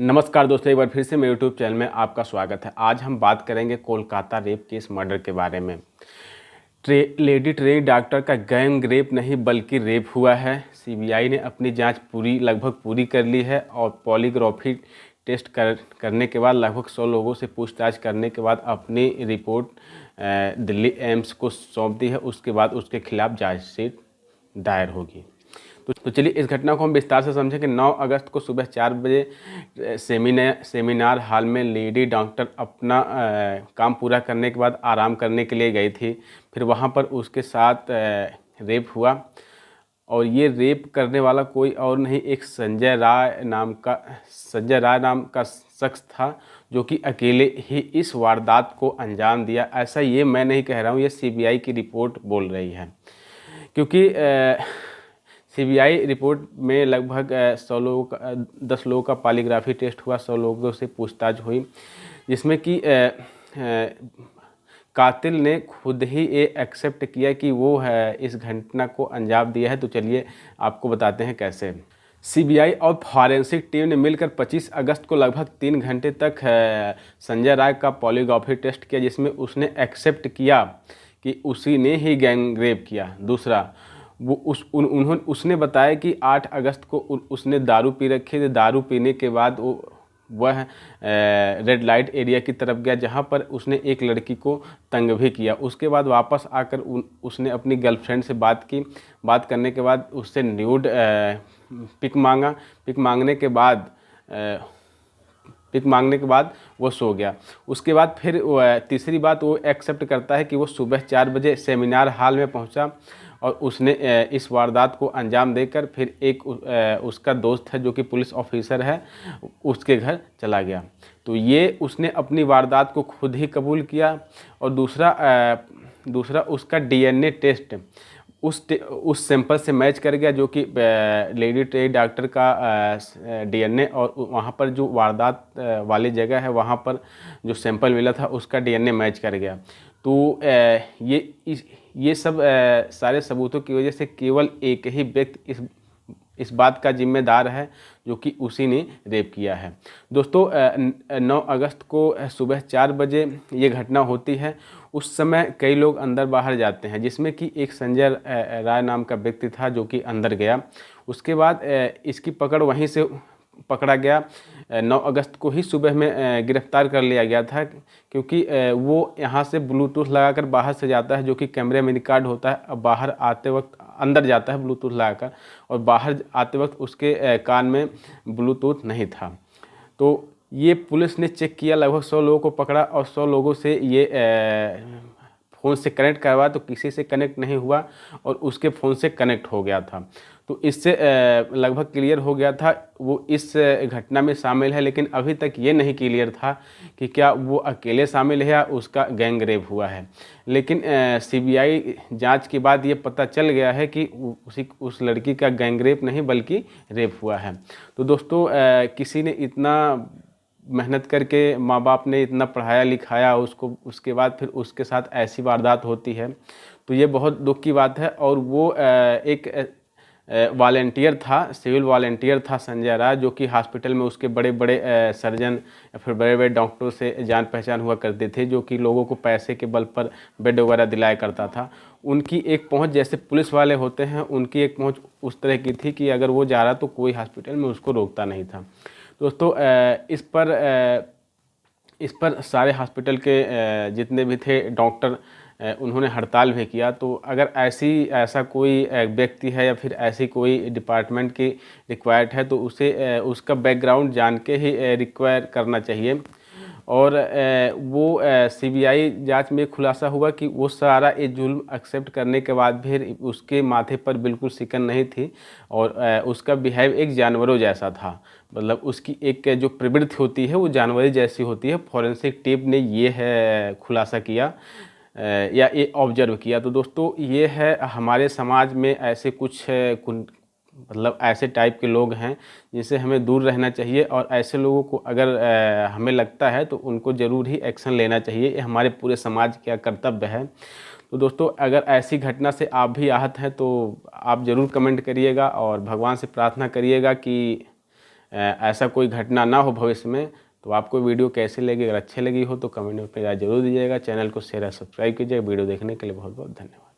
नमस्कार दोस्तों, एक बार फिर से मेरे यूट्यूब चैनल में आपका स्वागत है। आज हम बात करेंगे कोलकाता रेप केस मर्डर के बारे में। लेडी ट्रेनिंग डॉक्टर का गैंग रेप नहीं बल्कि रेप हुआ है। सीबीआई ने अपनी जांच लगभग पूरी कर ली है और पॉलीग्राफी टेस्ट करने के बाद लगभग 100 लोगों से पूछताछ करने के बाद अपनी रिपोर्ट दिल्ली एम्स को सौंप दी है। उसके बाद उसके खिलाफ चार्जशीट दायर होगी। तो चलिए इस घटना को हम विस्तार से समझें कि 9 अगस्त को सुबह 4 बजे सेमिनार हॉल में लेडी डॉक्टर अपना काम पूरा करने के बाद आराम करने के लिए गई थी। फिर वहां पर उसके साथ रेप हुआ और ये रेप करने वाला कोई और नहीं, एक संजय राय नाम का शख्स था जो कि अकेले ही इस वारदात को अंजाम दिया। ऐसा ये मैं नहीं कह रहा हूँ, ये सीबीआई की रिपोर्ट बोल रही है, क्योंकि सीबीआई रिपोर्ट में लगभग 10 लोगों का पॉलीग्राफी टेस्ट हुआ, 100 लोगों से पूछताछ हुई, जिसमें कि कातिल ने खुद ही ये एक्सेप्ट किया कि वो है इस घटना को अंजाम दिया है। तो चलिए आपको बताते हैं कैसे। सीबीआई और फॉरेंसिक टीम ने मिलकर 25 अगस्त को लगभग 3 घंटे तक संजय राय का पॉलीग्राफी टेस्ट किया, जिसमें उसने एक्सेप्ट किया कि उसी ने ही गैंग रेप किया। दूसरा, वो उसने बताया कि 8 अगस्त को उसने दारू पी रखी थी। दारू पीने के बाद वह रेड लाइट एरिया की तरफ गया, जहां पर उसने एक लड़की को तंग भी किया। उसके बाद वापस आकर उसने अपनी गर्लफ्रेंड से बात की। बात करने के बाद उससे न्यूड पिक मांगा। पिक मांगने के बाद वो सो गया। उसके बाद फिर तीसरी बात, वो एक्सेप्ट करता है कि वो सुबह 4 बजे सेमिनार हॉल में पहुंचा और उसने इस वारदात को अंजाम देकर फिर एक उसका दोस्त है जो कि पुलिस ऑफिसर है, उसके घर चला गया। तो ये उसने अपनी वारदात को खुद ही कबूल किया। और दूसरा उसका डीएनए टेस्ट उस सैंपल से मैच कर गया जो कि लेडी ट्रेनिंग डॉक्टर का डीएनए, और वहाँ पर जो वारदात वाली जगह है वहाँ पर जो सैंपल मिला था उसका डीएनए मैच कर गया। तो ये सब सारे सबूतों की वजह से केवल एक ही व्यक्ति इस बात का जिम्मेदार है जो कि उसी ने रेप किया है। दोस्तों, 9 अगस्त को सुबह 4 बजे ये घटना होती है। उस समय कई लोग अंदर बाहर जाते हैं, जिसमें कि एक संजय राय नाम का व्यक्ति था जो कि अंदर गया। उसके बाद इसकी पकड़ वहीं से पकड़ा गया। 9 अगस्त को ही सुबह में गिरफ्तार कर लिया गया था, क्योंकि वो यहाँ से ब्लूटूथ लगाकर बाहर से जाता है, जो कि कैमरे में रिकॉर्ड होता है। अब बाहर आते वक्त अंदर जाता है ब्लूटूथ लगाकर, और बाहर आते वक्त उसके कान में ब्लूटूथ नहीं था। तो ये पुलिस ने चेक किया, लगभग 100 लोगों को पकड़ा और 100 लोगों से ये फ़ोन से कनेक्ट करवा, तो किसी से कनेक्ट नहीं हुआ और उसके फ़ोन से कनेक्ट हो गया था। तो इससे लगभग क्लियर हो गया था वो इस घटना में शामिल है, लेकिन अभी तक ये नहीं क्लियर था कि क्या वो अकेले शामिल है या उसका गैंग रेप हुआ है। लेकिन सीबीआई जांच के बाद ये पता चल गया है कि उस लड़की का गैंग रेप नहीं बल्कि रेप हुआ है। तो दोस्तों, किसी ने इतना मेहनत करके, माँ बाप ने इतना पढ़ाया लिखाया उसको, उसके बाद फिर उसके साथ ऐसी वारदात होती है, तो ये बहुत दुख की बात है। और वो एक वॉलंटियर था, सिविल वॉलंटियर था संजय राय, जो कि हॉस्पिटल में उसके बड़े बड़े सर्जन या फिर बड़े बड़े डॉक्टरों से जान पहचान हुआ करते थे, जो कि लोगों को पैसे के बल पर बेड वगैरह दिलाया करता था। उनकी एक पहुंच, जैसे पुलिस वाले होते हैं, उनकी एक पहुंच उस तरह की थी कि अगर वो जा रहा तो कोई हॉस्पिटल में उसको रोकता नहीं था। दोस्तों, इस पर सारे हॉस्पिटल के जितने भी थे डॉक्टर, उन्होंने हड़ताल भी किया। तो अगर ऐसा कोई व्यक्ति है या फिर ऐसी कोई डिपार्टमेंट की रिक्वायर्ड है तो उसे उसका बैकग्राउंड जान के ही रिक्वायर करना चाहिए। और वो सीबीआई जांच में खुलासा हुआ कि वो सारा ये जुल्म एक्सेप्ट करने के बाद भी उसके माथे पर बिल्कुल सिकन नहीं थी और उसका बिहेव एक जानवरों जैसा था। मतलब उसकी एक जो प्रवृत्ति होती है वो जानवरी जैसी होती है। फॉरेंसिक टीम ने ये है खुलासा किया या ये ऑब्जर्व किया। तो दोस्तों, ये है हमारे समाज में ऐसे कुछ मतलब ऐसे टाइप के लोग हैं जिनसे हमें दूर रहना चाहिए, और ऐसे लोगों को अगर हमें लगता है तो उनको ज़रूर ही एक्शन लेना चाहिए। ये हमारे पूरे समाज का कर्तव्य है। तो दोस्तों, अगर ऐसी घटना से आप भी आहत हैं तो आप ज़रूर कमेंट करिएगा और भगवान से प्रार्थना करिएगा कि ऐसा कोई घटना ना हो भविष्य में। तो आपको वीडियो कैसी लगी, अगर अच्छी लगी हो तो कमेंट में अपनी राय जरूर दीजिएगा। चैनल को शेयर और सब्सक्राइब कीजिएगा। वीडियो देखने के लिए बहुत बहुत धन्यवाद।